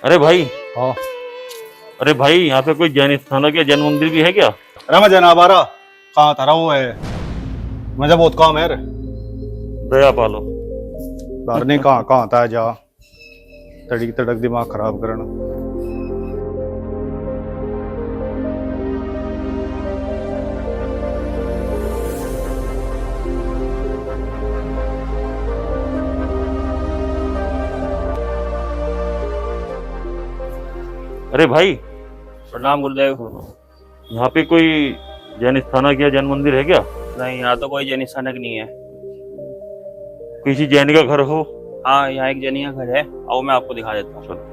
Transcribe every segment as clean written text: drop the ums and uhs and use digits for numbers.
अरे भाई। हाँ। अरे भाई, यहाँ पे कोई जैन स्थानक या जैन मंदिर भी है क्या? अरे मैं जनाब आ रहा कहाँ था वो है। मुझे बहुत काम है रे। दया पालो। घर नहीं कहाँ कहाँ था जा तड़क तड़क दिमाग खराब करना। अरे भाई, प्रणाम गुरुदेव। यहाँ पे कोई जैन स्थानक या जैन मंदिर है क्या? नहीं, यहाँ तो कोई जैनी स्थानक नहीं है। किसी जैन का घर हो? हाँ, यहाँ एक जैनी का घर है। आओ मैं आपको दिखा देता हूँ। चलो।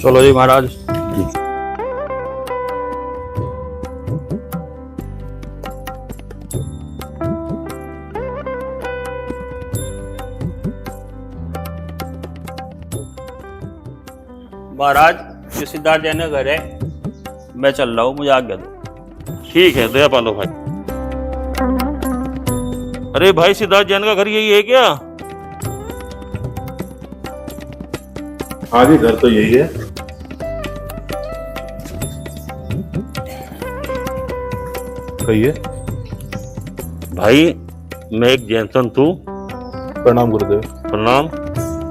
चलो जी महाराज। महाराज, ये सिद्धार्थ जैन का घर है। मैं चल रहा हूँ, मुझे आज्ञा दो। ठीक है, दया पालो भाई। अरे भाई, सिद्धार्थ जैन का घर यही है क्या? हाँ जी, घर तो यही है। कहिए। भाई, मैं एक जैन संत हूँ। प्रणाम गुरुदेव। प्रणाम।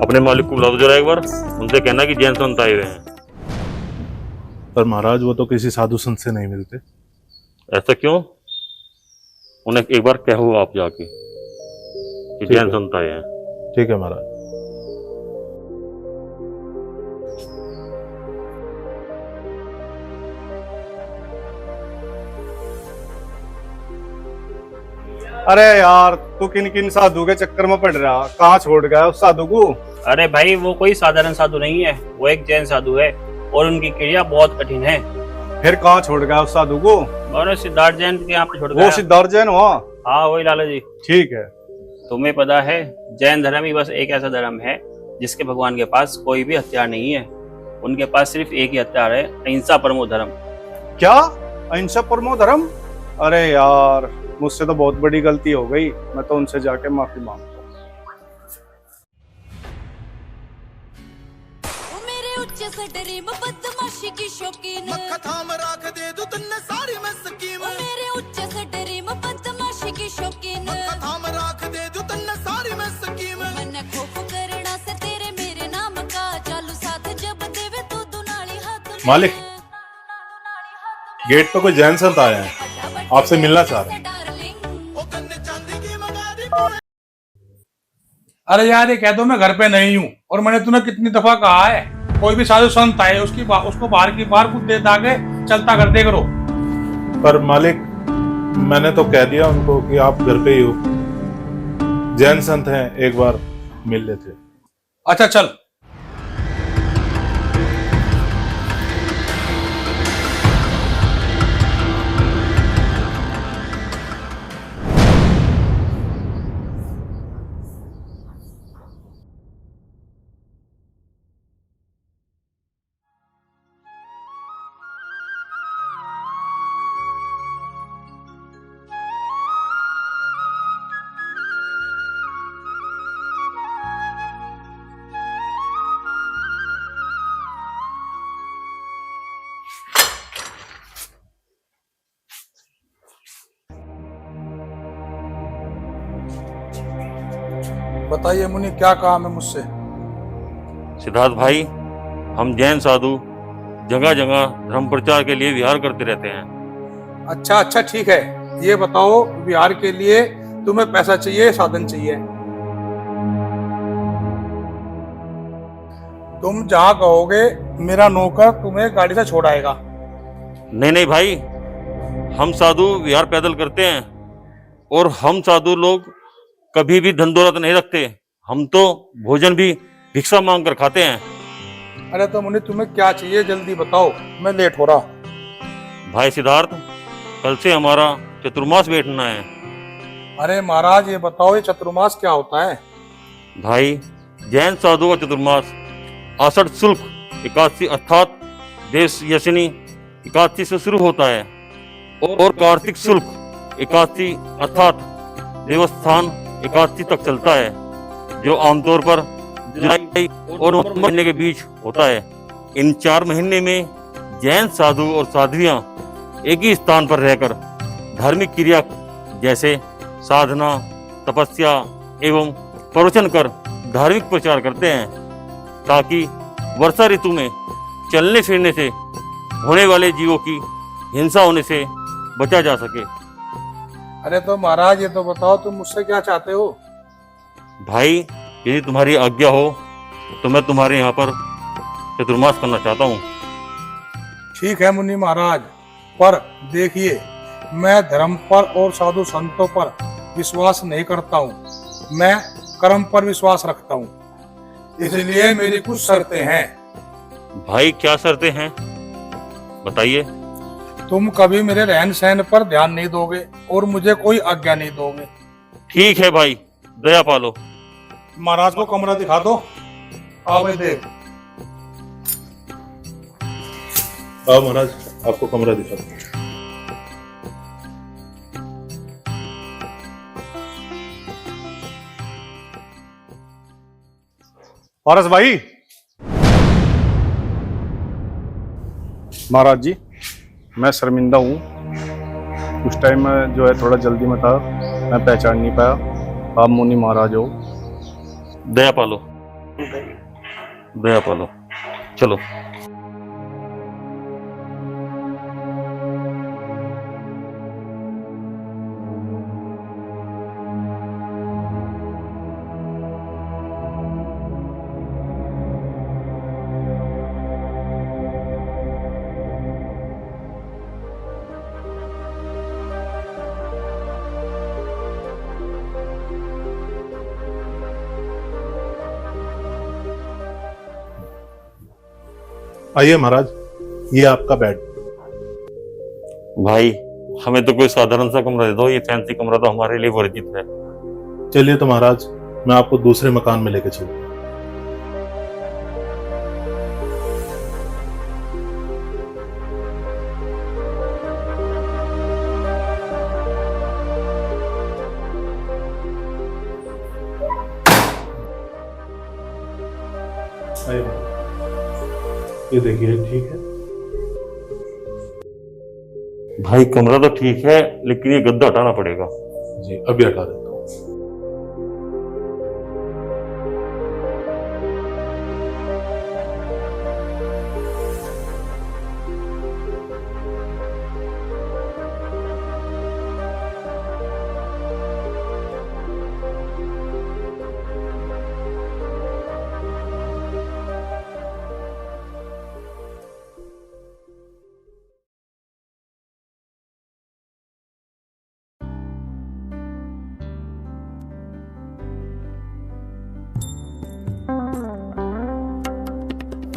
अपने मालिक को बुला दो जरा एक बार। उनसे कहना कि जैन संत आए हुए हैं। पर महाराज, वो तो किसी साधु संत से नहीं मिलते। ऐसा क्यों? उन्हें एक बार कहो आप जाके कि ठीक जैन है। संत आए हैं। ठीक है महाराज। अरे यार तू किन किन साधु के चक्कर में पड़ रहा, कहाँ छोड़ गया उस साधु को? अरे भाई, वो कोई साधारण साधु नहीं है। वो एक जैन साधु है और उनकी क्रिया बहुत कठिन है। फिर कहाँ छोड़ गया उस साधु को? और सिद्धार्थ जैन के यहाँ पे छोड़ वो गया। सिद्धार्थ जैन हुआ? हाँ, वही लाला जी। ठीक है। तुम्हें पता है, जैन धर्म ही बस एक ऐसा धर्म है जिसके भगवान के पास कोई भी हथियार नहीं है। उनके पास सिर्फ एक ही हथियार है, अहिंसा परमो धर्म। क्या अहिंसा परमो धर्म? अरे यार मुझसे तो बहुत बड़ी गलती हो गई। मैं तो उनसे जाके माफी मांगता हूँ। मेरे उच्च से डरी मैं बदमाशी की शौकीन, मक्खा थाम राख दे दू तन्ने सारी मैं स्कीम। मेरे उच्च से डरी मैं बदमाशी की शौकीन, मक्खा थाम राख दे दू तन्ने सारी मैं स्कीम। मैंने खौफ करना से तेरे मेरे नाम का, चालू साथ जब देवे तू दुनाली हाथ में। मालिक, गेट पे कोई जैन संत आए हैं, आपसे मिलना चाह रहे हैं। ओ कन्ने चांदी की मंगा दी। अरे यार, ये कह दो मैं घर पे नहीं हूँ। और मैंने तुम्हें कितनी दफा कहा है, कोई भी साधु संत आए उसको बाहर की बाहर कुछ दे दागे चलता कर दे करो। पर मालिक, मैंने तो कह दिया उनको कि आप घर पे ही हो। जैन संत हैं, एक बार मिल लेते। अच्छा चल। बताइए मुनि, क्या काम है मुझसे? सिद्धार्थ भाई, हम जैन साधु जगह जगह धर्म प्रचार के लिए विहार करते रहते हैं। अच्छा अच्छा, ठीक है। ये बताओ, बिहार के लिए तुम्हें पैसा चाहिए, साधन चाहिए? तुम जहाँ कहोगे मेरा नौकर तुम्हें गाड़ी से छोड़ाएगा। नहीं नहीं भाई, हम साधु विहार पैदल करते हैं और हम साधु लोग कभी भी धन दौलत नहीं रखते। हम तो भोजन भी भिक्षा मांग कर खाते हैं। अरे तो मुनि, तुम्हें क्या चाहिए जल्दी बताओ, मैं लेट हो रहा। भाई सिद्धार्थ, कल से हमारा चतुर्मास बैठना है। अरे महाराज ये बताओ, ये चतुर्मास क्या होता है? भाई, जैन साधु का चतुर्मास आषाढ़ शुल्क एकादशी अर्थात देश यशनी एकादशी से शुरू होता है और कार्तिक शुल्क एकादशी अर्थात देवस्थान एकादशी तक चलता है, जो आमतौर पर जुलाई और नवंबर महीने के बीच होता है। इन 4 महीने में जैन साधु और साध्वियां एक ही स्थान पर रहकर धार्मिक क्रिया जैसे साधना, तपस्या एवं प्रवचन कर धार्मिक प्रचार करते हैं, ताकि वर्षा ऋतु में चलने फिरने से होने वाले जीवों की हिंसा होने से बचा जा सके। अरे तो महाराज ये तो बताओ, तुम मुझसे क्या चाहते हो? भाई, यदि तुम्हारी आज्ञा हो तो मैं तुम्हारे यहाँ पर चतुर्मास करना चाहता हूँ। ठीक है मुनि महाराज, पर देखिए मैं धर्म पर और साधु संतों पर विश्वास नहीं करता हूँ, मैं कर्म पर विश्वास रखता हूँ, इसलिए मेरी कुछ शर्तें हैं। भाई, क्या शर्तें हैं, बताइए। तुम कभी मेरे रहन सहन पर ध्यान नहीं दोगे और मुझे कोई आज्ञा नहीं दोगे। ठीक है भाई, दया पालो। महाराज को कमरा दिखा दो। आओ भाई देख। आओ महाराज, आपको कमरा दिखा दूं। पारस भाई, महाराज जी, मैं शर्मिंदा हूँ। उस टाइम में जो है थोड़ा जल्दी में था, मैं पहचान नहीं पाया। आप मुनि महाराज हो। दया पालो, दया पालो। चलो। आइए महाराज, ये आपका बेड। भाई, हमें तो कोई साधारण सा कमरा दे दो, ये फैंसी कमरा तो हमारे लिए वर्जित है। चलिए तो महाराज, मैं आपको दूसरे मकान में लेके चलूँ। ये देखिए, ठीक है। भाई, कमरा तो ठीक है, लेकिन ये गद्दा हटाना पड़ेगा। जी, अभी हटा देता हूँ।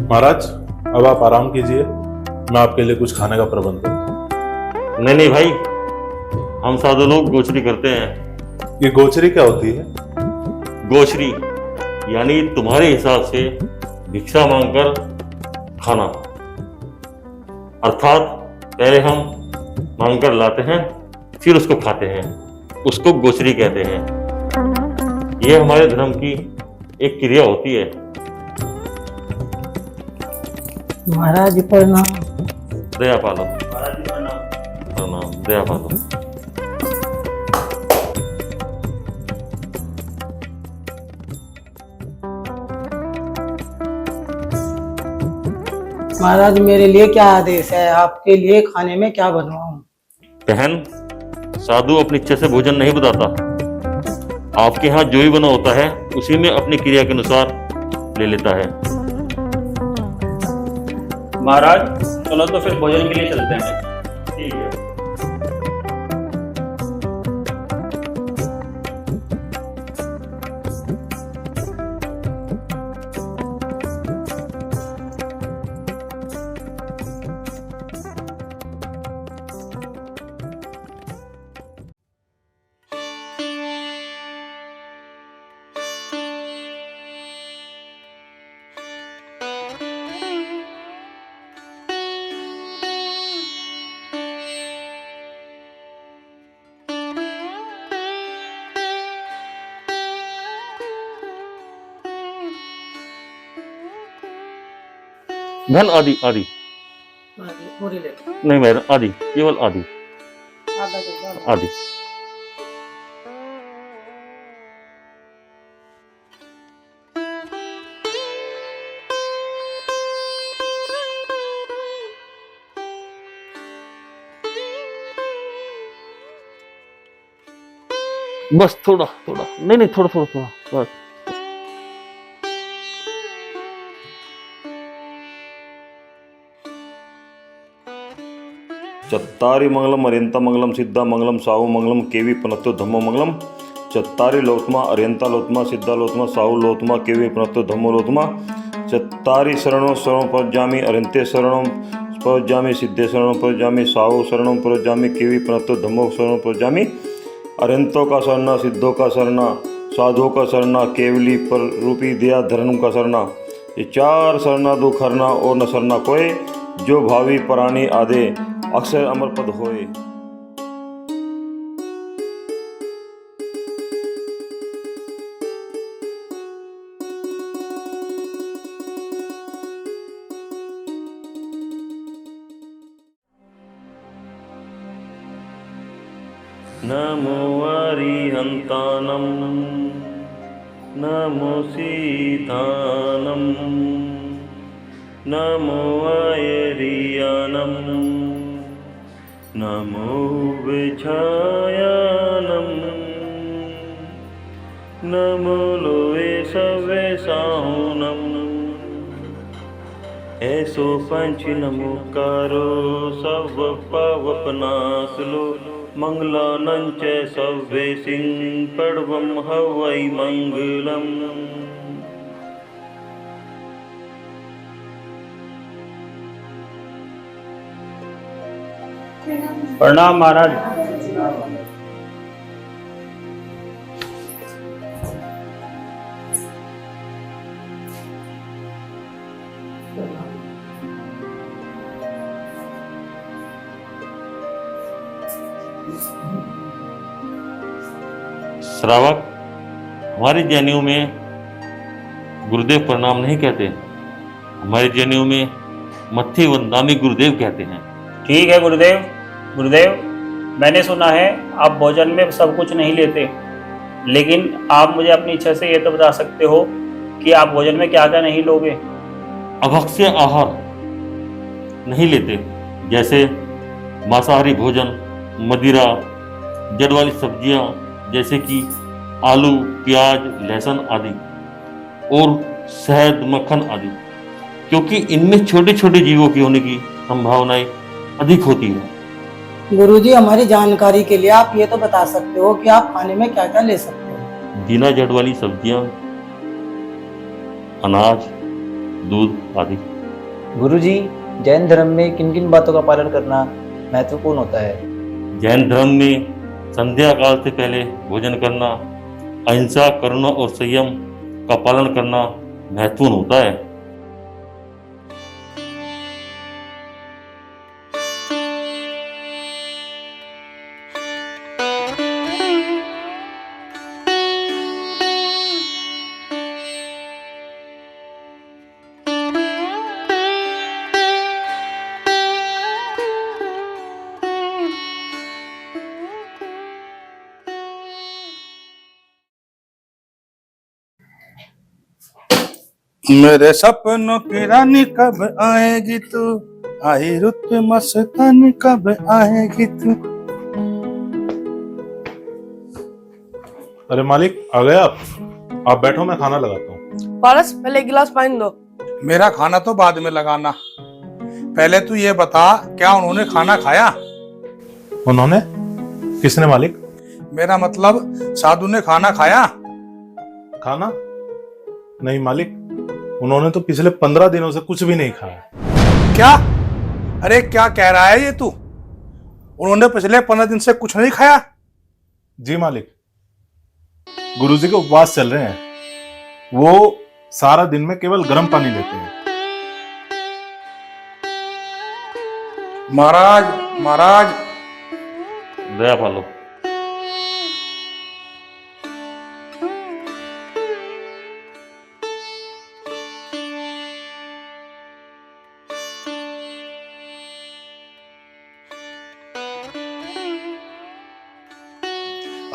महाराज, अब आप आराम कीजिए, मैं आपके लिए कुछ खाने का प्रबंध करता हूँ। नहीं भाई, हम साधु लोग गोचरी करते हैं। ये गोचरी क्या होती है? गोचरी यानी तुम्हारे हिसाब से भिक्षा मांगकर खाना, अर्थात पहले हम मांगकर लाते हैं, फिर उसको खाते हैं, उसको गोचरी कहते हैं। ये हमारे धर्म की एक क्रिया होती है। महाराज प्रणाम। दया पालो। प्रणाम। दया पालो। महाराज मेरे लिए क्या आदेश है? आपके लिए खाने में क्या बनवाऊं? बहन, साधु अपनी इच्छा से भोजन नहीं बताता। आपके यहाँ जो भी बना होता है उसी में अपनी क्रिया के अनुसार ले लेता है। महाराज, चलो तो फिर भोजन के लिए चलते हैं। ठीक है। धन आदि आदि पूरी ले लो। नहीं मैं आदि केवल आदि आधा कर दो। आदि। बस थोड़ा थोड़ा नहीं नहीं थोड़ा थोड़ा थोड़ा बस। चत्तारि मंगलम अरियंता मंगलम सिद्धा मंगलम साहु मंगलम केवी पनत्तो धम्मो मंगलम। चत्तारि लोत्मा अरियंता लोत्मा सिद्धा लोत्मा साहु लोत्मा केवी पनत्तो धम्मो लोत्मा। चत्तारि शरणो शरणं प्रजामि अरियंते शरणं प्रजामि सिद्धे शरणं प्रजामि साहु शरणं प्रजामि केवी पनत्तो धम्मो शरणं प्रजामि। अरियंतों का शरणा सिद्धों का शरणा साधुओं का शरणा केवली पर रूपी दया धर्म का शरणा। ये चार शरणा दो खरना और न शरणा कोय जो भावी प्राणी आदे अक्षर अमर पद होए। नमो अरिहंतानम नमो सीतानम नमो अयरियानम नमो विछायानम नमो लोए सवे साहुनम। ऐसो पंच नमोकारो सब पावपनाश लो मंगलानं च सव्वे सिंह पड़वम हवै मंगलम। प्रणाम महाराज। श्रावक हमारे जनेऊ में गुरुदेव प्रणाम नहीं कहते, हमारे जनेऊ में मत्थे वंदामी गुरुदेव कहते हैं। ठीक है गुरुदेव। गुरुदेव मैंने सुना है आप भोजन में सब कुछ नहीं लेते, लेकिन आप मुझे अपनी इच्छा से ये तो बता सकते हो कि आप भोजन में क्या क्या नहीं लोगे। अभक्ष्य आहार नहीं लेते, जैसे मांसाहारी भोजन, मदिरा, जड़ वाली सब्जियां जैसे कि आलू, प्याज, लहसुन आदि, और शहद, मक्खन आदि, क्योंकि इनमें छोटे छोटे जीवों की होने की संभावनाएं अधिक होती है। गुरुजी हमारी जानकारी के लिए आप ये तो बता सकते हो कि आप खाने में क्या क्या ले सकते हो। बिना जड़ वाली सब्जियां, अनाज, दूध आदि। गुरुजी जैन धर्म में किन किन बातों का पालन करना महत्वपूर्ण होता है? जैन धर्म में संध्या काल से पहले भोजन करना, अहिंसा, करुणा और संयम का पालन करना महत्वपूर्ण होता है। मेरे सपनों की रानी कब आएगी तू, आई रुत मस्तानी कब आएगी तू। अरे मालिक आ गए आप बैठो, मैं खाना लगाता हूँ। पारस पहले एक गिलास पानी दो। मेरा खाना तो बाद में लगाना, पहले तू ये बता क्या उन्होंने खाना खाया? उन्होंने? किसने मालिक? मेरा मतलब साधु ने खाना खाया? खाना? नहीं मालिक, उन्होंने तो पिछले 15 दिनों से कुछ भी नहीं खाया। क्या? अरे क्या कह रहा है ये तू? उन्होंने पिछले 15 दिन से कुछ नहीं खाया? जी मालिक, गुरुजी के उपवास चल रहे हैं, वो सारा दिन में केवल गर्म पानी लेते हैं। महाराज महाराज दया पालो।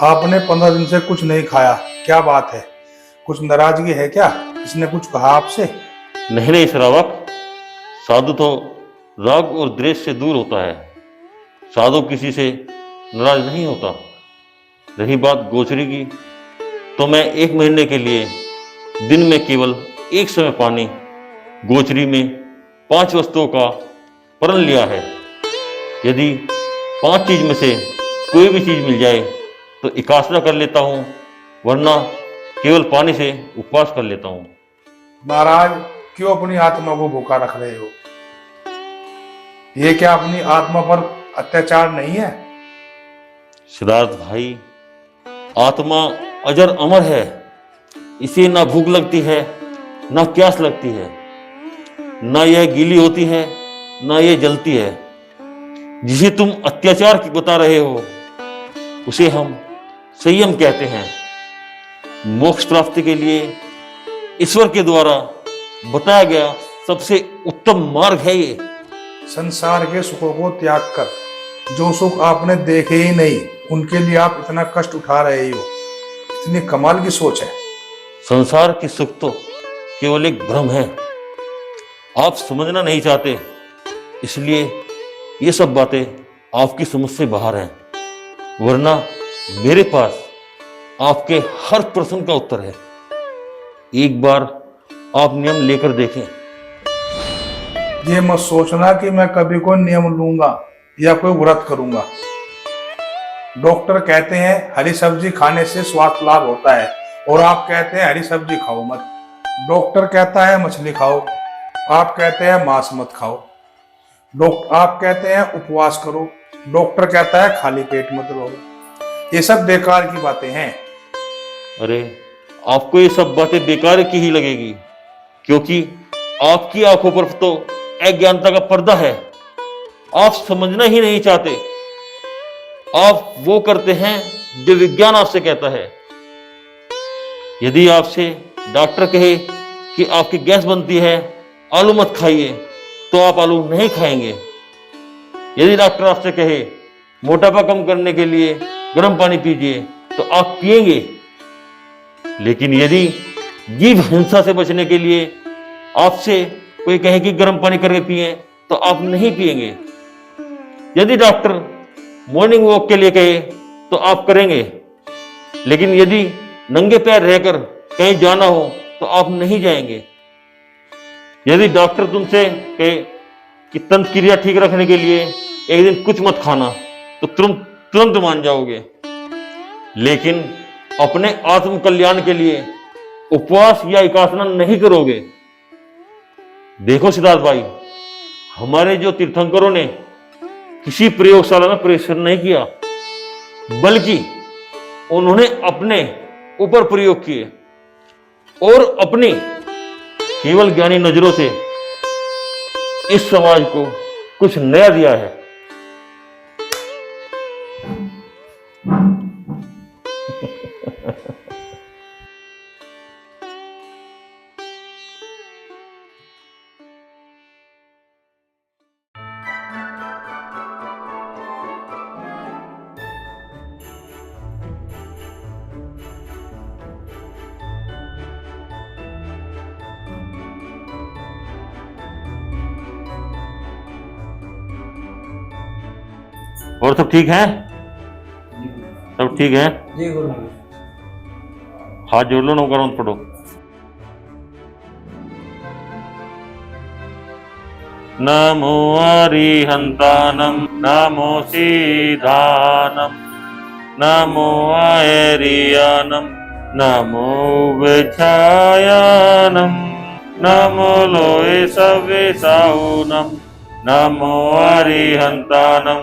आपने 15 दिन से कुछ नहीं खाया, क्या बात है? कुछ नाराजगी है क्या? इसने कुछ कहा आपसे? नहीं नहीं श्रावक, साधु तो राग और द्वेष से दूर होता है। साधु किसी से नाराज नहीं होता। रही बात गोचरी की, तो मैं 1 महीने के लिए दिन में केवल एक समय पानी, गोचरी में 5 वस्तुओं का प्रण लिया है। यदि 5 चीज में से कोई भी चीज मिल जाए तो एकासना कर लेता हूँ, वरना केवल पानी से उपवास कर लेता हूँ। महाराज, क्यों अपनी आत्मा को भूखा रख रहे हो? ये क्या अपनी आत्मा पर अत्याचार नहीं है? सिद्धार्थ भाई, आत्मा अजर अमर है। इसे ना भूख लगती है, ना प्यास लगती है, ना यह गीली होती है, ना यह जलती है। जिसे तुम अत्याचार की बता रहे हो, उसे हम संयम कहते हैं। मोक्ष प्राप्ति के लिए ईश्वर के द्वारा बताया गया सबसे उत्तम मार्ग है ये। संसार के सुखों को त्याग कर जो सुख आपने देखे ही नहीं, उनके लिए आप इतना कष्ट उठा रहे हो। इतनी कमाल की सोच है। संसार की सुख तो केवल एक भ्रम है। आप समझना नहीं चाहते, इसलिए ये सब बातें आपकी समझ से बाहर हैं। वरना मेरे पास आपके हर प्रश्न का उत्तर है। एक बार आप नियम लेकर देखें। ये मत सोचना कि मैं कभी कोई नियम लूंगा या कोई व्रत करूंगा। डॉक्टर कहते हैं हरी सब्जी खाने से स्वास्थ्य लाभ होता है, और आप कहते हैं हरी सब्जी खाओ मत। डॉक्टर कहता है मछली खाओ, आप कहते हैं मांस मत खाओ। आप कहते हैं उपवास करो, डॉक्टर कहता है खाली पेट मत रहो। ये सब बेकार की बातें हैं। अरे, आपको ये सब बातें बेकार की ही लगेगी, क्योंकि आपकी आंखों पर तो अज्ञानता का पर्दा है। आप समझना ही नहीं चाहते। आप वो करते हैं जो विज्ञान आपसे कहता है। यदि आपसे डॉक्टर कहे कि आपकी गैस बनती है, आलू मत खाइए, तो आप आलू नहीं खाएंगे। यदि डॉक्टर आपसे कहे मोटापा कम करने के लिए गर्म पानी पीजिए, तो आप पिएंगे। लेकिन यदि जीव हिंसा से बचने के लिए आपसे कोई कहे कि गर्म पानी करके पिए, तो आप नहीं पिएंगे। यदि डॉक्टर मॉर्निंग वॉक के लिए कहे, तो आप करेंगे। लेकिन यदि नंगे पैर रहकर कहीं जाना हो, तो आप नहीं जाएंगे। यदि डॉक्टर तुमसे कहे कि तंत्र क्रिया ठीक रखने के लिए एक दिन कुछ मत खाना, तो तुरंत मान जाओगे। लेकिन अपने आत्म कल्याण के लिए उपवास या एकासना नहीं करोगे। देखो सिद्धार्थ भाई, हमारे जो तीर्थंकरों ने किसी प्रयोगशाला में परीक्षण नहीं किया, बल्कि उन्होंने अपने ऊपर प्रयोग किए और अपनी केवल ज्ञानी नजरों से इस समाज को कुछ नया दिया है। और सब ठीक है? सब ठीक है? जी गुरु। हाथ जोड़ लो, नमस्कार मत पढ़ो। नमो अरिहंतानम, नमो सीधानम, नमो आयरियानम, नमो विछायानम, नमो लोए सवे साहुनम, नमो अरिहंतानम,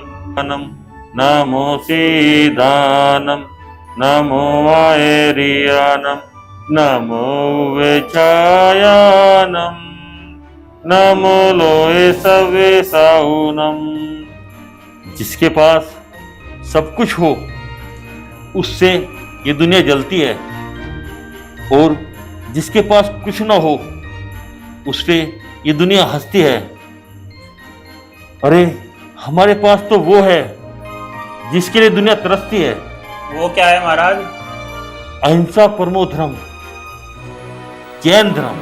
नमो सीधानम, नमो आयरियानम, नमो विछायानम, नमो लोए सवे साहुनम। जिसके पास सब कुछ हो, उससे ये दुनिया जलती है, और जिसके पास कुछ ना हो, उससे ये दुनिया हंसती है। अरे, हमारे पास तो वो है जिसके लिए दुनिया तरसती है। वो क्या है महाराज? अहिंसा परमो धर्म, जैन धर्म।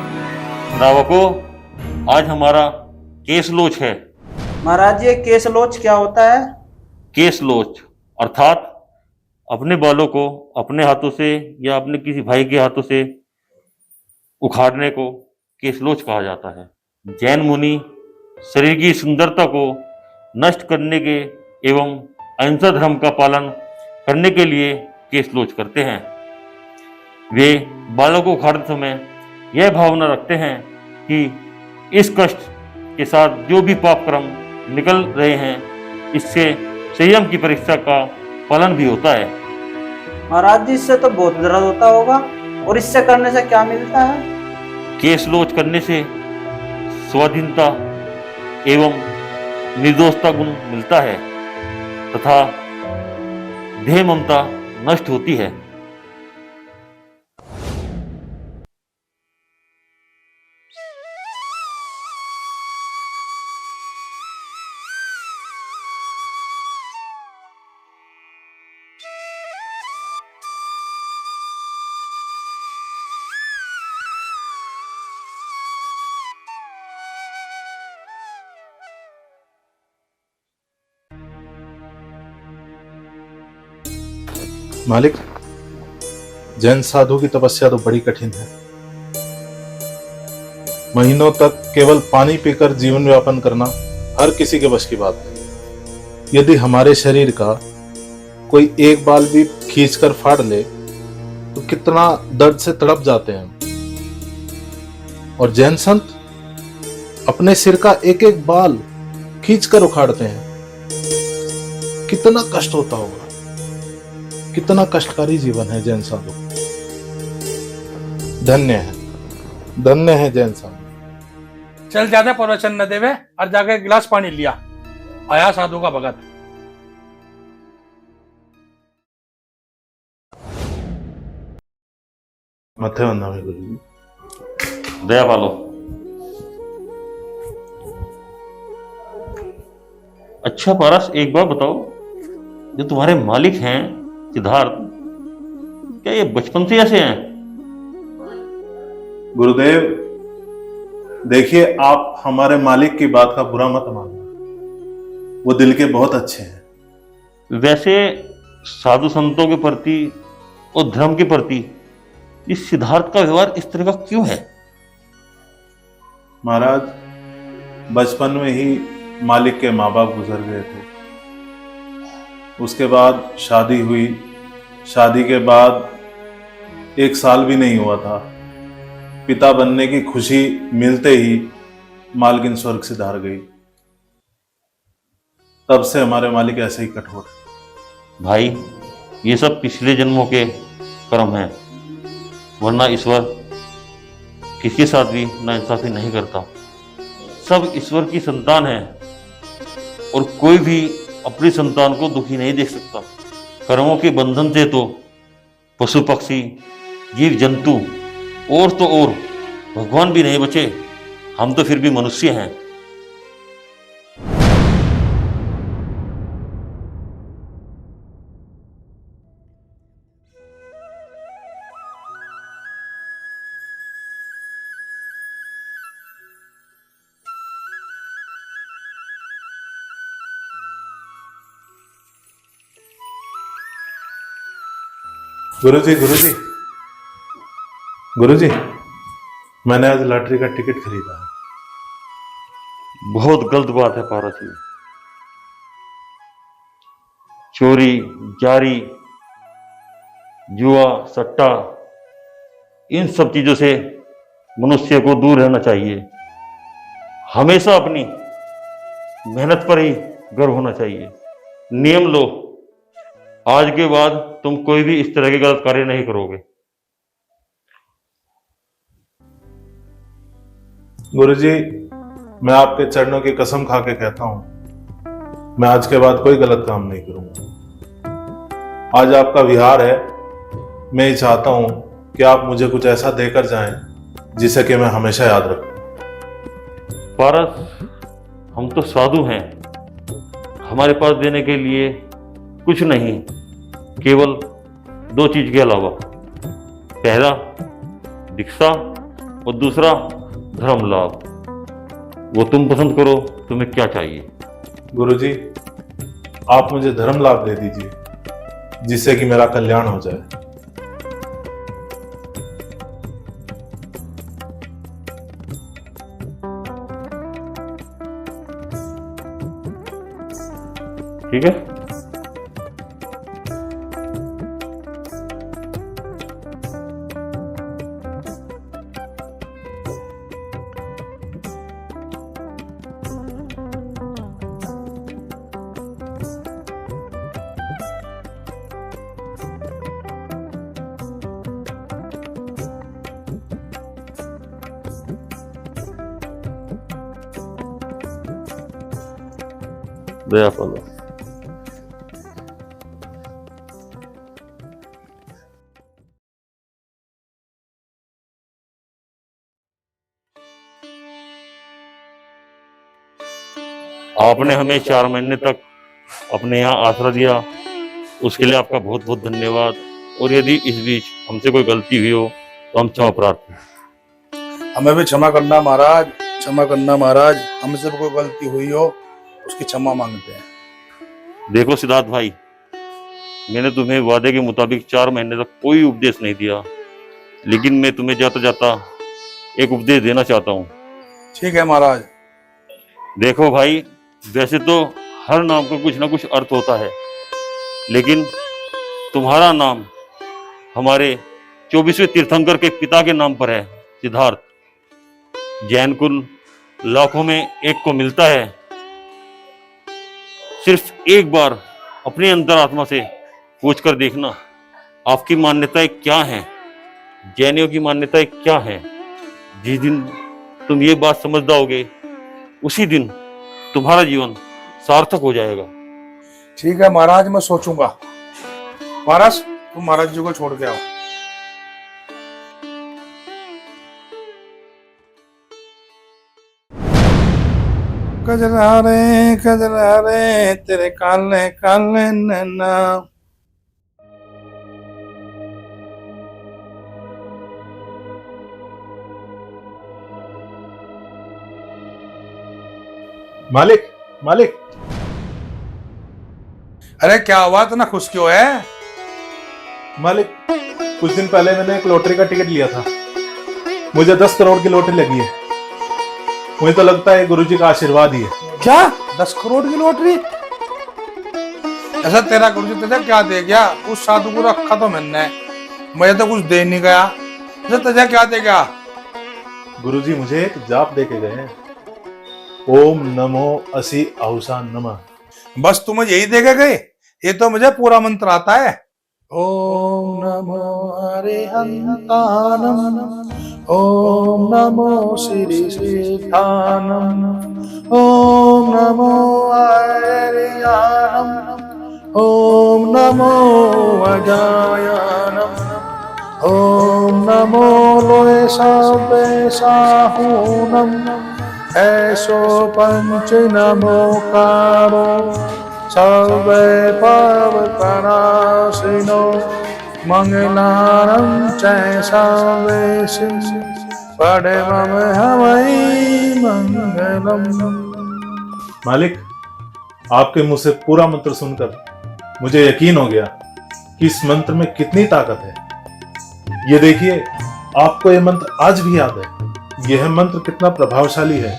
श्रावको, आज हमारा केस लोच है। महाराज ये केस लोच क्या होता है? केस लोच अर्थात अपने बालों को अपने हाथों से या अपने किसी भाई के हाथों से उखाड़ने को केस लोच कहा जाता है। जैन मुनि शरीर की सुंदरता को नष्ट करने के एवं अहिंसा धर्म का पालन करने के लिए केस लोच करते हैं। वे बालों को उखाड़ते समय यह भावना रखते हैं कि इस कष्ट के साथ जो भी पाप कर्म निकल रहे हैं, इससे संयम की परीक्षा का पालन भी होता है। महाराज जी इससे तो बहुत दर्द होता होगा, और इससे करने से क्या मिलता है? केस लोच करने से स्वाधीनता एवं निर्दोषता गुण मिलता है तथा देह ममता नष्ट होती है। मालिक, जैन साधु की तपस्या तो बड़ी कठिन है। महीनों तक केवल पानी पीकर जीवन यापन करना हर किसी के बस की बात है। यदि हमारे शरीर का कोई एक बाल भी खींचकर फाड़ ले तो कितना दर्द से तड़प जाते हैं। और जैन संत अपने सिर का एक एक बाल खींचकर उखाड़ते हैं। कितना कष्ट होता होगा, कितना कष्टकारी जीवन है जैन साधु। धन्य है जैन साधु। चल ज्यादा प्रवचन न देवे और जाके एक गिलास पानी लिया। आया साधु का भगत। मथे वंदना में गुरु जी। दया पालो। अच्छा पारस, एक बात बताओ, जो तुम्हारे मालिक हैं सिद्धार्थ, क्या ये बचपन से ऐसे हैं? गुरुदेव देखिए, आप हमारे मालिक की बात का बुरा मत मानना। वो दिल के बहुत अच्छे हैं। वैसे साधु संतों के प्रति और धर्म के प्रति इस सिद्धार्थ का व्यवहार इस तरह का क्यों है? महाराज, बचपन में ही मालिक के माँ बाप गुजर गए थे। उसके बाद शादी हुई। शादी के बाद 1 साल भी नहीं हुआ था, पिता बनने की खुशी मिलते ही मालकिन स्वर्ग से धार गई। तब से हमारे मालिक ऐसे ही कठोर है। भाई, ये सब पिछले जन्मों के कर्म हैं, वरना ईश्वर किसी के साथ भी नाइंसाफी नहीं करता। सब ईश्वर की संतान है और कोई भी अपनी संतान को दुखी नहीं देख सकता। कर्मों के बंधन से तो पशु पक्षी जीव जंतु और तो और भगवान भी नहीं बचे। हम तो फिर भी मनुष्य हैं। गुरुजी, मैंने आज लॉटरी का टिकट खरीदा है। बहुत गलत बात है पारस जी। चोरी, जारी, जुआ, सट्टा, इन सब चीजों से मनुष्य को दूर रहना चाहिए। हमेशा अपनी मेहनत पर ही गर्व होना चाहिए। नियम लो, आज के बाद तुम कोई भी इस तरह के गलत कार्य नहीं करोगे। गुरुजी, मैं आपके चरणों की कसम खा के कहता हूं, मैं आज के बाद कोई गलत काम नहीं करूंगा। आज आपका विहार है, मैं ये चाहता हूं कि आप मुझे कुछ ऐसा देकर जाएं जिसे कि मैं हमेशा याद रखूं। पारस, हम तो साधु हैं, हमारे पास देने के लिए कुछ नहीं, केवल दो चीज के अलावा। पहला दीक्षा और दूसरा धर्म लाभ। वो तुम पसंद करो, तुम्हें क्या चाहिए। गुरुजी, आप मुझे धर्म लाभ दे दीजिए, जिससे कि मेरा कल्याण हो जाए। ठीक है। दया फलो। आपने हमें 4 महीने तक अपने यहाँ आसरा दिया, उसके लिए आपका बहुत बहुत धन्यवाद। और यदि इस बीच हमसे कोई गलती हुई हो तो हम क्षमा प्रार्थी हैं। हमें भी क्षमा करना महाराज, क्षमा करना महाराज। हमसे भी कोई गलती हुई हो उसकी क्षमा मांगते हैं। देखो सिद्धार्थ भाई, मैंने तुम्हें वादे के मुताबिक 4 महीने तक कोई उपदेश नहीं दिया, लेकिन मैं तुम्हें जाता जाता एक उपदेश देना चाहता हूँ। ठीक है महाराज। देखो भाई, वैसे तो हर नाम का कुछ ना कुछ अर्थ होता है, लेकिन तुम्हारा नाम हमारे 24वें तीर्थंकर के पिता के नाम पर है, सिद्धार्थ। जैन कुल लाखों में एक को मिलता है। सिर्फ एक बार अपने अंतरात्मा से पूछ कर देखना, आपकी मान्यताएं क्या हैं, जैनियों की मान्यताएं क्या हैं। जिस दिन तुम ये बात समझ जाओगे, उसी दिन तुम्हारा जीवन सार्थक हो जाएगा। ठीक है महाराज, मैं सोचूंगा। महाराज, तुम महाराज जी को छोड़ के आओ। कजरा रे तेरे काले काले नैना। मालिक, मालिक। अरे क्या हुआ, इतना खुश क्यों है? मालिक, कुछ दिन पहले मैंने एक लॉटरी का टिकट लिया था। मुझे 10 करोड़ की लॉटरी लगी है। मुझे तो लगता है गुरुजी का आशीर्वाद ही है। क्या 10 करोड़ की लॉटरी? ऐसा तेरा गुरुजी तुझे क्या दे गया? उस साधु को रखा तो मैंने, मुझे तो कुछ दे नहीं गया। तुझे क्या दे गया? गुरुजी मुझे एक जाप दे के गए हैं। ओम नमो असि आहुषा नमः। बस तुम यही दे के गए? ये तो मुझे पूरा मंत्र आता है। ओम नमो अरिहंतानम, ओम नमो श्री सिद्धानम, ओम नमो आर्यानम, ओम नमो अजायानम, ओम नमो लोय सबे साहूनम, ऐसो पंच नमोकारो सर्वे पावकनाशिनो मंगलारं च सर्वेषु परमं हवै मंगलम। मालिक, आपके मुंह से पूरा मंत्र सुनकर मुझे यकीन हो गया कि इस मंत्र में कितनी ताकत है। ये देखिए, आपको ये मंत्र आज भी याद है। यह मंत्र कितना प्रभावशाली है।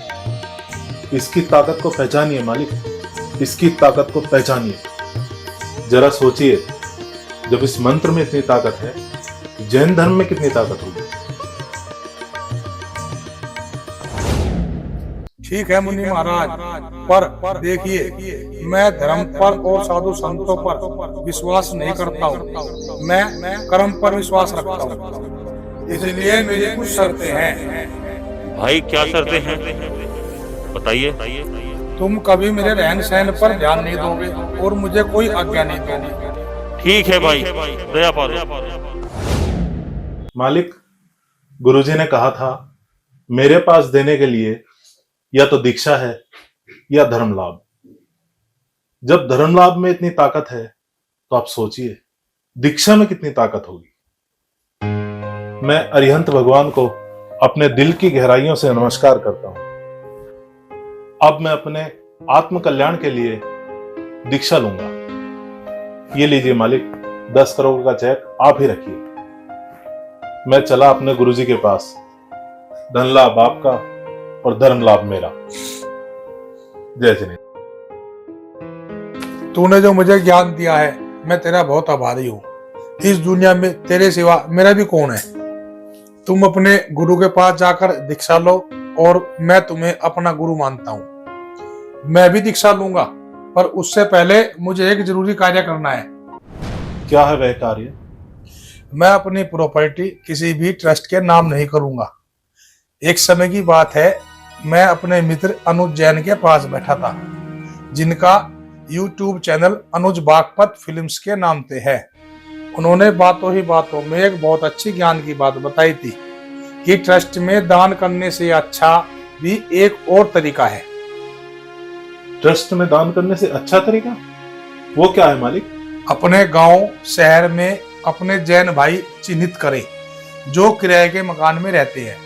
इसकी ताकत को पहचानिए मालिक, इसकी ताकत को पहचानिए। जरा सोचिए, जब इस मंत्र में इतनी ताकत है, जैन धर्म में कितनी ताकत होगी। ठीक है मुनि महाराज, पर देखिए, मैं धर्म पर और साधु संतों पर विश्वास नहीं करता हूँ। मैं कर्म पर विश्वास रखता हूँ। इसलिए मेरी कुछ शर्तें हैं। भाई, क्या शर्तें हैं, बताइए। तुम कभी मेरे रहन सहन पर ध्यान नहीं दोगे और मुझे कोई आज्ञा नहीं दोगे। ठीक है भाई, दया पालो। मालिक, गुरुजी ने कहा था मेरे पास देने के लिए या तो दीक्षा है या धर्म लाभ। जब धर्म लाभ में इतनी ताकत है तो आप सोचिए, दीक्षा में कितनी ताकत होगी। मैं अरिहंत भगवान को अपने दिल की गहराइयों से नमस्कार करता हूं। अब मैं अपने आत्म कल्याण के लिए दीक्षा लूंगा। ये लीजिए मालिक, 10 करोड़ का चेक आप ही रखिए। मैं चला अपने गुरुजी के पास। धन लाभ आपका और धर्म लाभ मेरा। जय श्री। तूने जो मुझे ज्ञान दिया है, मैं तेरा बहुत आभारी हूँ। इस दुनिया में तेरे सिवा मेरा भी कौन है। तुम अपने गुरु के पास जाकर दीक्षा लो और मैं तुम्हें अपना गुरु मानता हूँ। मैं भी दीक्षा लूंगा, पर उससे पहले मुझे एक जरूरी कार्य करना है। क्या है वह कार्य? मैं अपनी प्रॉपर्टी किसी भी ट्रस्ट के नाम नहीं करूंगा। एक समय की बात है, मैं अपने मित्र अनुज जैन के पास बैठा था, जिनका YouTube चैनल अनुज बागपत फिल्म्स के नाम से है। उन्होंने बातों ही बातों में एक बहुत अच्छी ज्ञान की बात बताई थी कि ट्रस्ट में दान करने से अच्छा भी एक और तरीका है। ट्रस्ट में दान करने से अच्छा तरीका? वो क्या है मालिक? अपने गांव शहर में अपने जैन भाई चिन्हित करें जो किराए के मकान में रहते हैं।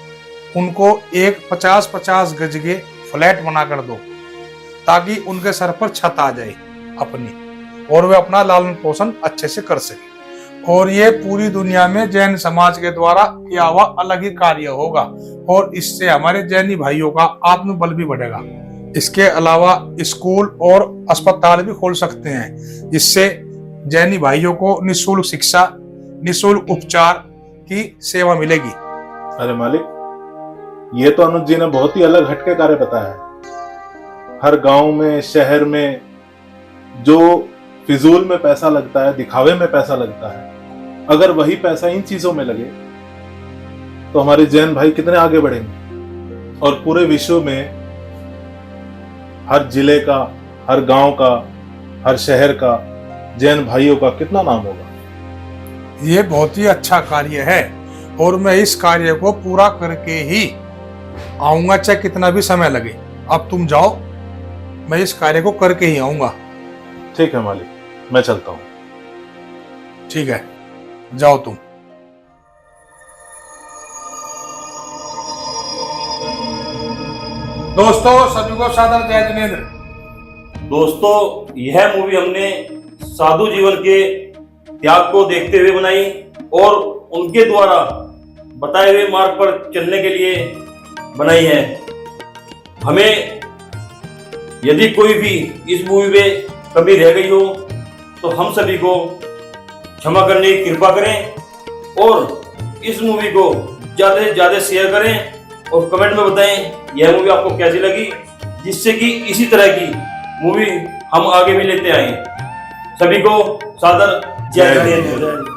उनको एक 50-50 गज के फ्लैट बना कर दो, ताकि उनके सर पर छत आ जाए अपनी, और वे अपना लालन पोषण अच्छे से कर सके। और ये पूरी दुनिया में जैन समाज के द्वारा किया हुआ अलग ही कार्य होगा, और इससे हमारे जैनी भाइयों का आत्मबल भी बढ़ेगा। इसके अलावा स्कूल और अस्पताल भी खोल सकते हैं, जिससे जैनी भाइयों को निःशुल्क शिक्षा, निःशुल्क उपचार की सेवा मिलेगी। अरे मालिक, ये तो अनुज जी ने बहुत ही अलग हटके कार्य बताया है। हर गांव में, शहर में जो फिजूल में पैसा लगता है, दिखावे में पैसा लगता है, अगर वही पैसा इन चीजों में लगे तो हमारे जैन भाई कितने आगे बढ़ेंगे, और पूरे विश्व में हर जिले का, हर गांव का, हर शहर का जैन भाइयों का कितना नाम होगा। ये बहुत ही अच्छा कार्य है, और मैं इस कार्य को पूरा करके ही आऊंगा, चाहे कितना भी समय लगे। अब तुम जाओ, मैं इस कार्य को करके ही आऊंगा। ठीक है मालिक, मैं चलता हूं। ठीक है, जाओ तुम। दोस्तों, सभी को सादर जय जिनेंद्र। दोस्तों, यह मूवी हमने साधु जीवन के त्याग को देखते हुए बनाई और उनके द्वारा बताए हुए मार्ग पर चलने के लिए बनाई है। हमें यदि कोई भी इस मूवी में कमी रह गई हो तो हम सभी को क्षमा करने की कृपा करें, और इस मूवी को ज़्यादा से ज़्यादा शेयर करें और कमेंट में बताएं यह मूवी आपको कैसी लगी, जिससे कि इसी तरह की मूवी हम आगे भी लेते आए। सभी को सादर जय हिंद।